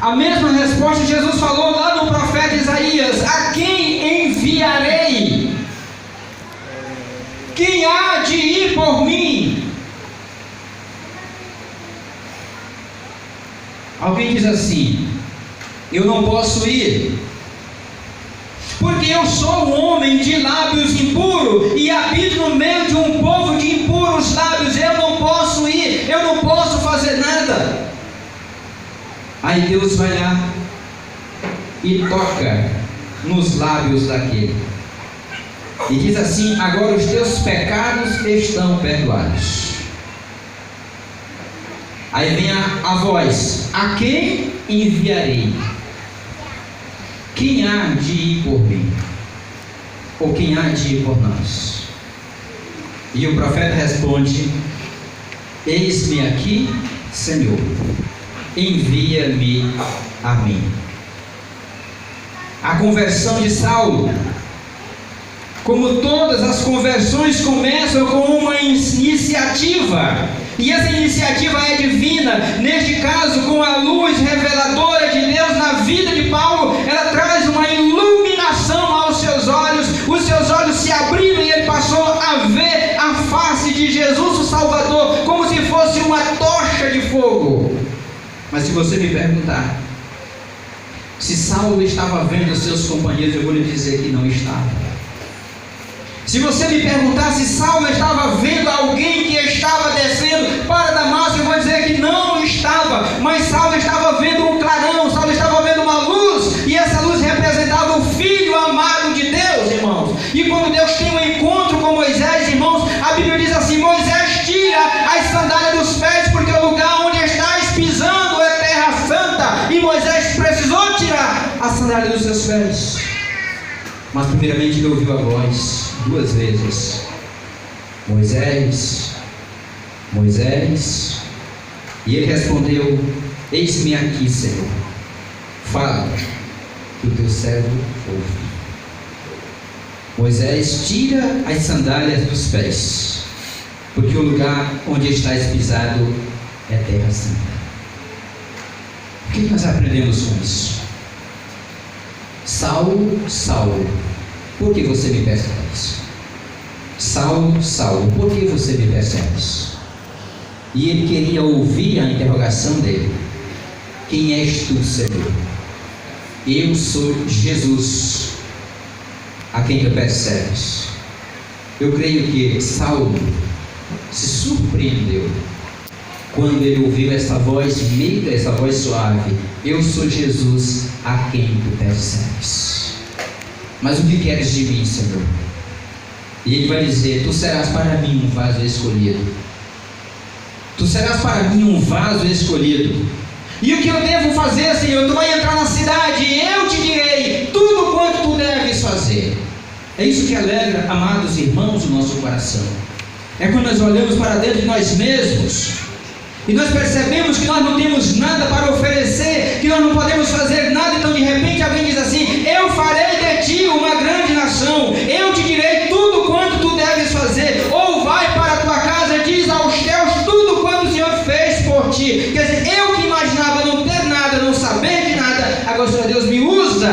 A mesma resposta Jesus falou lá no profeta Isaías: a quem enviarei? Quem há de ir por mim? Alguém diz assim: eu não posso ir, porque eu sou um homem de lábios impuros e habito no meio de um povo de impuros lábios. Eu não posso ir, eu não posso fazer nada. Aí Deus vai lá e toca nos lábios daquele e diz assim: agora os teus pecados estão perdoados. Aí vem a voz: a quem enviarei? Quem há de ir por mim? Ou quem há de ir por nós? E o profeta responde: eis-me aqui, Senhor, envia-me a mim. A conversão de Saulo, como todas as conversões, começam com uma iniciativa, e essa iniciativa é divina. Neste caso, com a luz reveladora de Deus na vida de Paulo, ela traz uma iluminação aos seus olhos. Os seus olhos se abriram e ele passou a ver a face de Jesus, o Salvador, como se fosse uma tocha de fogo. Mas se você me perguntar se Saulo estava vendo os seus companheiros, eu vou lhe dizer que não estava. Se você me perguntar se Saulo estava vendo alguém que estava descendo para Damasco, eu vou dizer que não estava. Mas Saulo estava vendo um clarão, Saulo estava vendo uma luz, e essa luz representava o Filho amado de Deus, irmãos. E quando Deus tem um encontro com Moisés, irmãos, a Bíblia diz assim: Moisés, tira as sandálias dos pés, porque o lugar onde estás pisando é terra santa. E Moisés precisou tirar a sandália dos seus pés. Mas primeiramente ele ouviu a voz duas vezes: Moisés, Moisés. E ele respondeu: eis-me aqui, Senhor, fala, que o teu servo ouve. Moisés, tira as sandálias dos pés, porque o lugar onde estás pisado é terra santa. O que nós aprendemos com isso? Saulo, Saulo, por que você me persegues? Saulo, Saulo, por que você me persegues? E ele queria ouvir a interrogação dele: quem és tu, Senhor? Eu sou Jesus, a quem tu persegues. Eu creio que Saulo se surpreendeu quando ele ouviu essa voz meiga, essa voz suave: eu sou Jesus, a quem tu persegues. Mas o que queres de mim, Senhor? E ele vai dizer: tu serás para mim um vaso escolhido. Tu serás para mim um vaso escolhido. E o que eu devo fazer, Senhor? Tu vai entrar na cidade e eu te direi tudo quanto tu deves fazer. É isso que alegra, amados irmãos, o nosso coração. É quando nós olhamos para dentro de nós mesmos e nós percebemos que nós não temos nada para oferecer, que nós não podemos fazer nada. Então de repente alguém diz assim: eu farei de ti uma grande nação, eu te direi tudo quanto tu deves fazer. Ou vai para a tua casa e diz aos teus tudo quanto o Senhor fez por ti. Quer dizer, eu que imaginava não ter nada, não saber de nada, agora o Senhor Deus me usa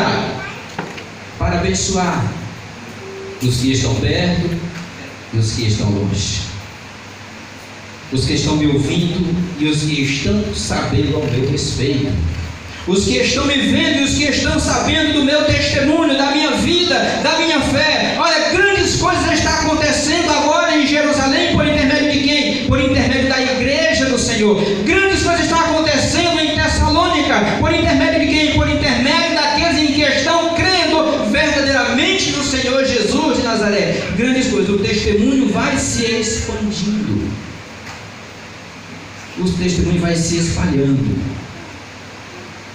para abençoar os que estão perto e os que estão longe, os que estão me ouvindo e os que estão sabendo ao meu respeito, os que estão me vendo e os que estão sabendo do meu testemunho, da minha vida, da minha fé. Olha, grandes coisas estão acontecendo agora em Jerusalém. Por intermédio de quem? Por intermédio da igreja do Senhor. Grandes coisas estão acontecendo em Tessalônica. Por intermédio de quem? Por intermédio daqueles em que estão crendo verdadeiramente no Senhor Jesus de Nazaré. Grandes coisas. O testemunho vai se expandindo. O testemunho vai se espalhando.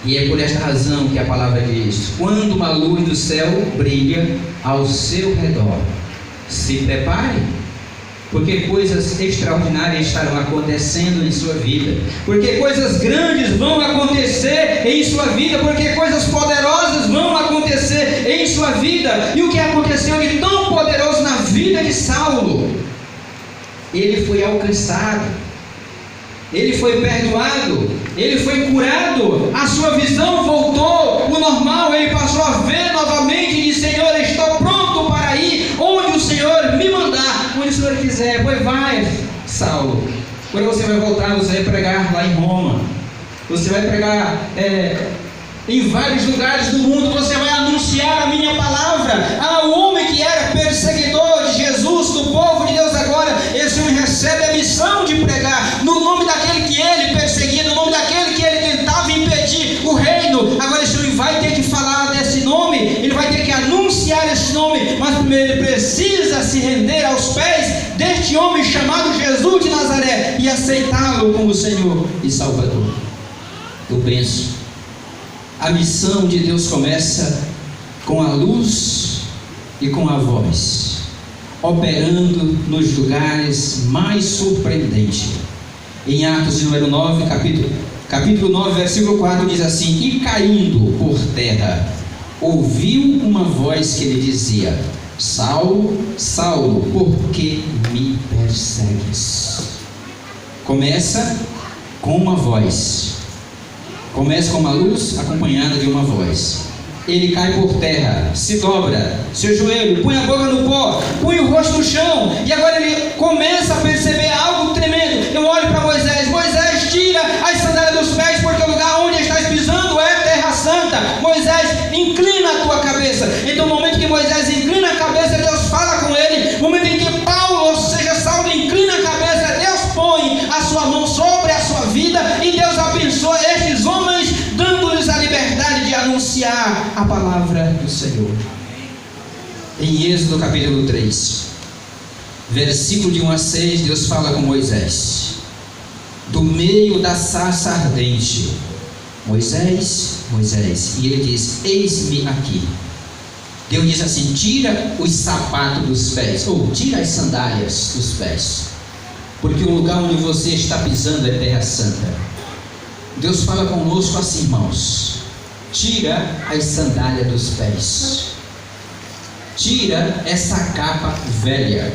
E é por esta razão que a palavra diz: quando uma luz do céu brilha ao seu redor, se prepare, porque coisas extraordinárias estarão acontecendo em sua vida, porque coisas grandes vão acontecer em sua vida, porque coisas poderosas vão acontecer em sua vida. E o que aconteceu de tão poderoso na vida de Saulo? Ele foi alcançado, ele foi perdoado, ele foi curado, a sua visão voltou ao normal, ele passou a ver novamente e disse: Senhor, eu estou pronto para ir onde o Senhor me mandar, onde o Senhor quiser. Pois vai, Saulo, quando você vai voltar, você vai pregar lá em Roma, você vai pregar em vários lugares do mundo, você vai anunciar a minha palavra. O homem que era perseguidor de Jesus, do povo de Deus, agora esse homem recebe a missão de pregar no nome daquele que ele perseguia, no nome daquele que ele tentava impedir o reino. Agora esse homem vai ter que falar desse nome, ele vai ter que anunciar esse nome, mas primeiro ele precisa se render aos pés deste homem chamado Jesus de Nazaré e aceitá-lo como Senhor e Salvador. Eu penso, a missão de Deus começa com a luz e com a voz, operando nos lugares mais surpreendentes. Em Atos número 9, capítulo 9, versículo 4, diz assim: E caindo por terra, ouviu uma voz que lhe dizia: Saulo, Saulo, por que me persegues? Começa com uma voz. Começa com uma luz acompanhada de uma voz. Ele cai por terra, se dobra, seu joelho, põe a boca no pó, põe o rosto no chão, e agora ele começa a perceber algo tremendo. Eu olho para Moisés: Moisés, tira as sandálias dos pés, porque o lugar onde estás pisando é terra santa. Moisés, inclina a tua cabeça. Então no momento que Moisés inclina a cabeça, Deus fala com ele. No momento em que Paulo, ou seja, Saulo, inclina a cabeça, Deus põe a sua mão sobre a sua vida, e Deus abençoa estes homens, dando-lhes a liberdade de anunciar a palavra do Senhor. Em Êxodo capítulo 3, versículo de 1 a 6, Deus fala com Moisés, do meio da sarça ardente: Moisés, Moisés, e ele diz: Eis-me aqui. Deus diz assim: tira os sapatos dos pés, ou tira as sandálias dos pés, porque o lugar onde você está pisando é terra santa. Deus fala conosco assim, irmãos: tira as sandálias dos pés, tira essa capa velha,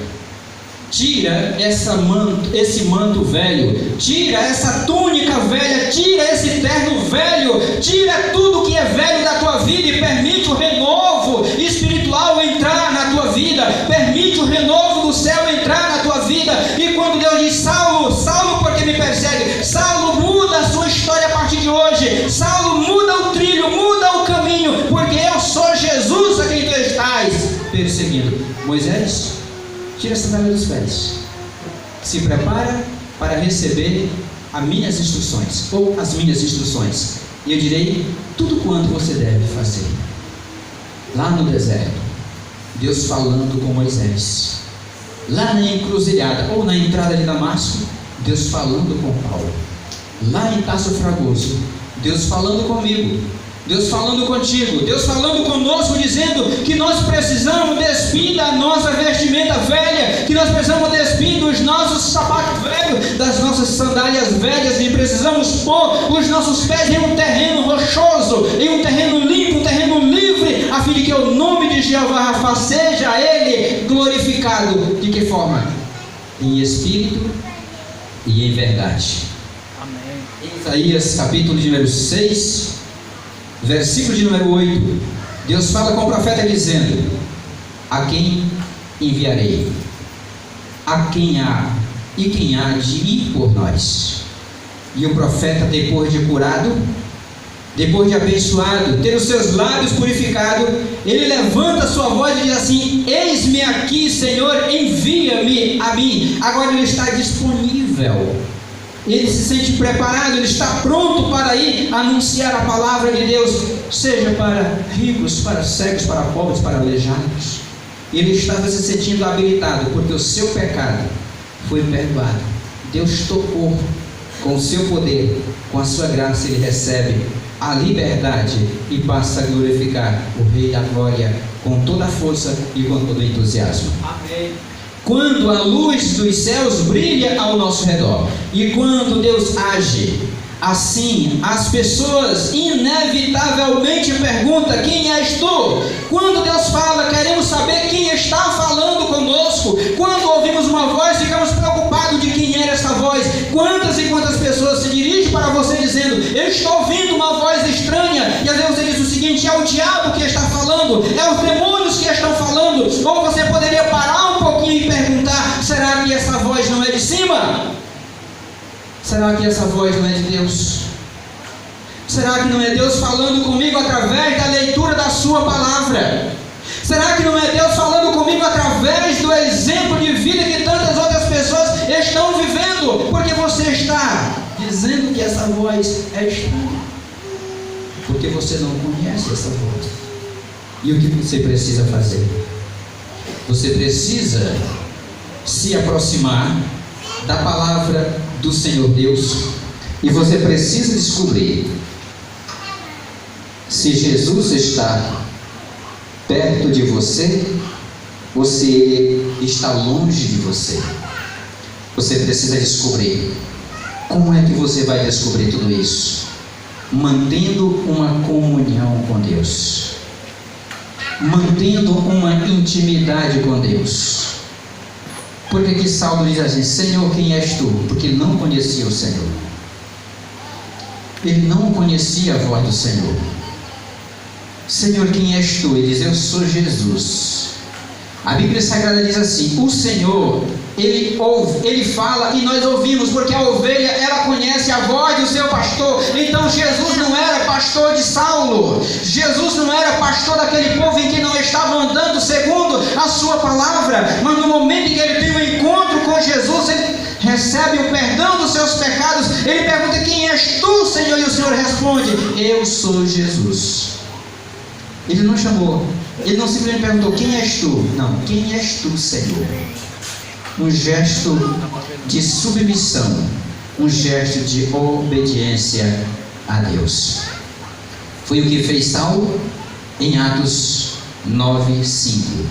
tira esse manto velho, tira essa túnica velha, tira esse terno velho, tira tudo que é velho da tua vida e permite o renovo espiritual entrar na tua vida, permite o renovo do céu entrar na tua vida. E quando Deus diz: Saulo, Saulo, por que me persegue? Saulo, muda a sua história a partir de hoje. Saulo, muda o trilho, muda o caminho, porque eu sou Jesus a quem tu estás perseguindo. Moisés, tira a sandália dos pés, se prepara para receber as minhas instruções, ou as minhas instruções, e eu direi tudo quanto você deve fazer. Lá no deserto, Deus falando com Moisés. Lá na encruzilhada, ou na entrada de Damasco, Deus falando com Paulo. Lá em Tasso Fragoso, Deus falando comigo, Deus falando contigo, Deus falando conosco, dizendo que nós precisamos despir da nossa vestimenta velha, que nós precisamos despir dos nossos sapatos velhos, das nossas sandálias velhas, e precisamos pôr os nossos pés em um terreno rochoso, em um terreno limpo, um terreno livre, a fim de que o nome de Jeová Rafa seja ele glorificado. De que forma? Em espírito e em verdade. Amém. Em Isaías capítulo de número 6, versículo de número 8, Deus fala com o profeta dizendo: a quem enviarei? A quem há? E quem há de ir por nós? E o profeta, depois de curado, depois de abençoado, ter os seus lábios purificados, ele levanta a sua voz e diz assim: eis-me aqui, Senhor, envia-me a mim. Agora ele está disponível, ele se sente preparado, ele está pronto para ir anunciar a palavra de Deus, seja para ricos, para cegos, para pobres, para aleijados. Ele estava se sentindo habilitado, porque o seu pecado foi perdoado. Deus tocou com o seu poder, com a sua graça, ele recebe a liberdade e passa a glorificar o Rei da Glória com toda a força e com todo o entusiasmo. Amém. Quando a luz dos céus brilha ao nosso redor, e quando Deus age, assim as pessoas inevitavelmente perguntam: quem és tu? Quando Deus fala, queremos saber quem está falando conosco. Quando ouvimos uma voz, ficamos preocupados de quem era essa voz. Quantas e quantas pessoas se dirigem para você dizendo: eu estou ouvindo uma voz estranha, e às vezes você diz o seguinte: é o diabo que está falando, é os demônios que estão falando. Ou você poderia parar um pouquinho e perguntar: será que essa voz não é de cima? Será que essa voz não é de Deus? Será que não é Deus falando comigo através da leitura da sua palavra? Será que não é Deus falando comigo através do exemplo de vida que tantas outras pessoas estão vivendo? Porque você está dizendo que essa voz é estranha, porque você não conhece essa voz. E o que você precisa fazer? Você precisa se aproximar da palavra do Senhor Deus, e você precisa descobrir se Jesus está perto de você ou se Ele está longe de você. Você precisa descobrir. Como é que você vai descobrir tudo isso? Mantendo uma comunhão com Deus, mantendo uma intimidade com Deus. Porque que Saulo diz assim: Senhor, quem és tu? Porque ele não conhecia o Senhor. Ele não conhecia a voz do Senhor. Senhor, quem és tu? Ele diz: eu sou Jesus. A Bíblia Sagrada diz assim: o Senhor, Ele ouve, Ele fala e nós ouvimos, porque a ovelha, ela conhece a voz do seu pastor. Então Jesus não era pastor de Saulo, Jesus não era pastor daquele povo em que não estava andando segundo a sua palavra, mas no momento em que ele tem um encontro com Jesus, ele recebe o perdão dos seus pecados. Ele pergunta: quem és tu, Senhor? E o Senhor responde: eu sou Jesus. Ele não chamou, ele não simplesmente perguntou: quem és tu? Não, quem és tu, Senhor? Um gesto de submissão, um gesto de obediência a Deus. Foi o que fez Saulo em Atos 9:5.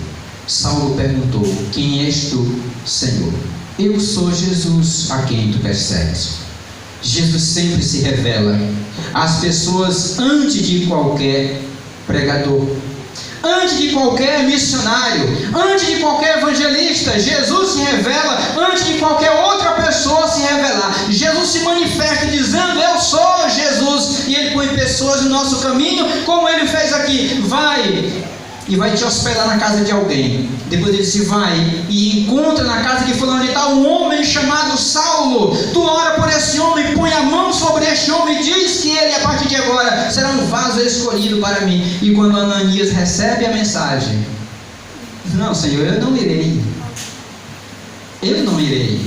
Saulo perguntou: quem és tu, Senhor? Eu sou Jesus a quem tu persegues. Jesus sempre se revela às pessoas antes de qualquer pregador, antes de qualquer missionário, antes de qualquer evangelista. Jesus se revela antes de qualquer outra pessoa se revelar. Jesus se manifesta dizendo: eu sou Jesus, e Ele põe pessoas no nosso caminho, como Ele fez aqui. Vai e vai te hospedar na casa de alguém. Depois ele disse: vai e encontra na casa de fulano de tal um homem chamado Saulo. Tu ora por esse homem, põe a mão sobre este homem e diz que ele, a partir de agora, será um vaso escolhido para mim. E quando Ananias recebe a mensagem: não, Senhor, eu não irei. Eu não irei,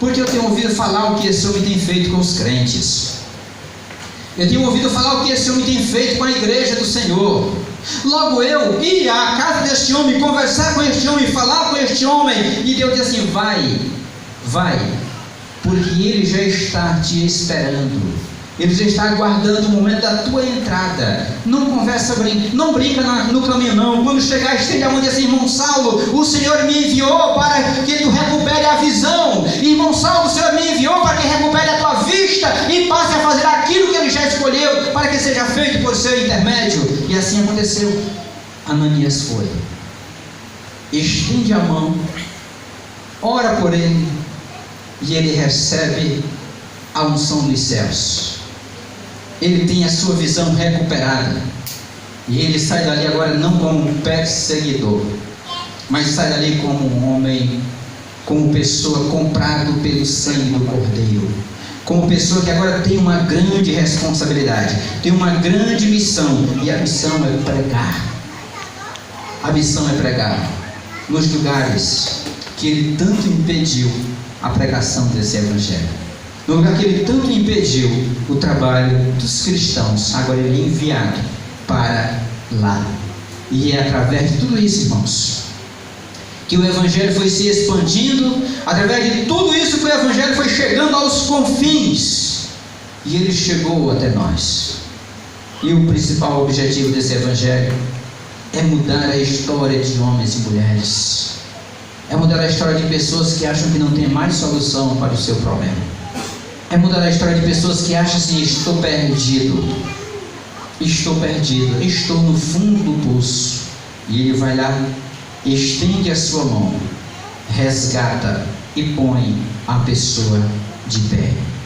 porque eu tenho ouvido falar o que esse homem tem feito com os crentes. Eu tenho ouvido falar o que esse homem tem feito com a igreja do Senhor. Logo eu ir à casa deste homem, conversar com este homem, falar com este homem. E Deus diz assim: vai, porque Ele já está te esperando. Ele já está aguardando o momento da tua entrada. Não conversa, não brinca no caminho não. Quando chegar, estende a mão e diz assim: irmão Saulo, o Senhor me enviou para que tu recupere a visão. Irmão Saulo, o Senhor me enviou para que recupere a tua vista e passe a fazer aquilo que Ele já escolheu, para que seja feito por seu intermédio. E assim aconteceu. Ananias foi, estende a mão, ora por ele, e ele recebe a unção dos céus. Ele tem a sua visão recuperada, e ele sai dali agora não como um perseguidor, mas sai dali como um homem, como pessoa comprado pelo sangue do Cordeiro, como pessoa que agora tem uma grande responsabilidade, tem uma grande missão, e a missão é pregar. A missão é pregar nos lugares que ele tanto impediu a pregação desse evangelho. No lugar que ele tanto impediu o trabalho dos cristãos, agora ele é enviado para lá. E é através de tudo isso, irmãos, que o evangelho foi se expandindo. Através de tudo isso que o evangelho foi chegando aos confins, e ele chegou até nós. E o principal objetivo desse evangelho é mudar a história de homens e mulheres, é mudar a história de pessoas que acham que não tem mais solução para o seu problema, é mudar a história de pessoas que acham assim: estou perdido, estou no fundo do poço. E ele vai lá, estende a sua mão, resgata e põe a pessoa de pé.